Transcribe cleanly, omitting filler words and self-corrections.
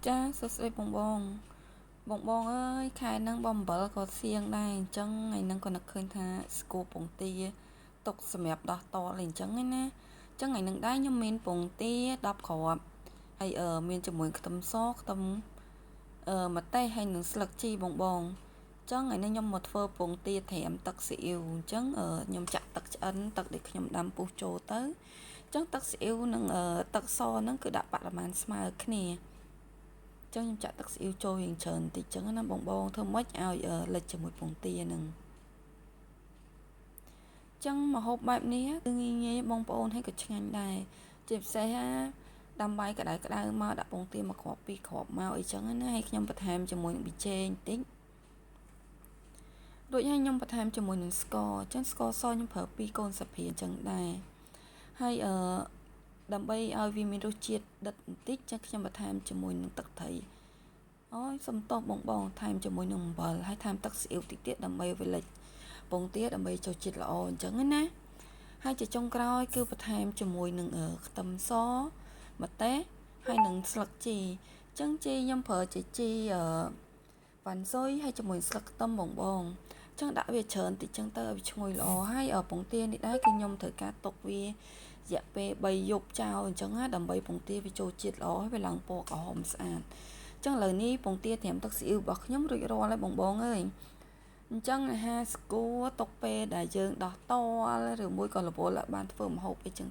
ចាសួស្តីបងអើយខែហ្នឹងបងអំបិលក៏សៀងដែរអញ្ចឹងថ្ងៃហ្នឹងក៏នឹកឃើញថាស្គរពងទាទុកសម្រាប់ដោះតអីអញ្ចឹងណាអញ្ចឹងថ្ងៃហ្នឹងដែរខ្ញុំមានពងទា10គ្រាប់ហើយមានជាមួយខ្ទឹមសខ្ទឹមម្ទេសហើយនឹងស្លឹកជីបងអញ្ចឹងថ្ងៃនេះខ្ញុំមកធ្វើពងទាត្រាំទឹកស៊ីអ៊ីវអញ្ចឹងខ្ញុំចាក់ទឹកឆ្អិនទឹកដែលខ្ញុំដាំពុះចូលទៅអញ្ចឹងទឹកស៊ីអ៊ីវនិងទឹកសហ្នឹងគឺដាក់បរិមាណស្មើគ្នាចឹងខ្ញុំចាក់ទឹកស៊ីអ៊ីវចូលរៀងច្រើនបន្តិចចឹងណាបងធ្វើម៉េចឲ្យលិចជាមួយពងទាហ្នឹងចឹងម្ហូបបែបនេះគឺងាយបងប្អូនហើយក៏ឆ្ងាញ់ដែរជាពិសេសដាំបាយក្តៅមកដាក់ពងទា1គ្រាប់2គ្រាប់មកអីចឹងណាហើយខ្ញុំបន្ថែមជាមួយនឹងប៊ីចេងបន្តិចរួចហើយខ្ញុំបន្ថែមជាមួយនឹងស្ករចឹងស្ករសខ្ញុំប្រើ2កូនសាភីចឹងដែរហើយដើម្បីឲ្យវាមានរសជាតិដិតបន្តិចចឹងខ្ញុំបន្ថែមជាមួយនឹងទឹកត្រីអូយសុំទោសបងថែមជាមួយនឹងអំបិលហើយថែមទឹកស៊ីអ៊ីវតិចទៀតដើម្បីវាលិចពងទាដើម្បីចូលជាតិល្អអញ្ចឹងណាហើយជាចុងក្រោយគឺបន្ថែមជាមួយនឹងខ្ទឹមសម្ទេសហើយនឹងស្លឹកជីអញ្ចឹងជីខ្ញុំប្រើជីវ៉ាន់ស៊ុយហើយជាមួយស្លឹកខ្ទឹមបងអញ្ចឹងដាក់វាច្រើនតិចចឹងទៅឲ្យវាឈ្ងុយល្អហើយពងទានេះដែរគឺខ្ញុំត្រូវការទុកវារយៈពេល3យប់ចោលអញ្ចឹងណាដើម្បីពងទាវាចូលជាតិល្អហើយវាឡើងពណ៌ក្រហមស្អាតចឹងឥឡូវនេះពងទាត្រាំទឹកស៊ីអ៊ីវរបស់ខ្ញុំរួចរាល់ហើយបងអើយអញ្ចឹងអាហារស្គួរទុកពេលដែលយើងដោះតឬមួយក៏រវល់បានធ្វើម្ហូបអីចឹង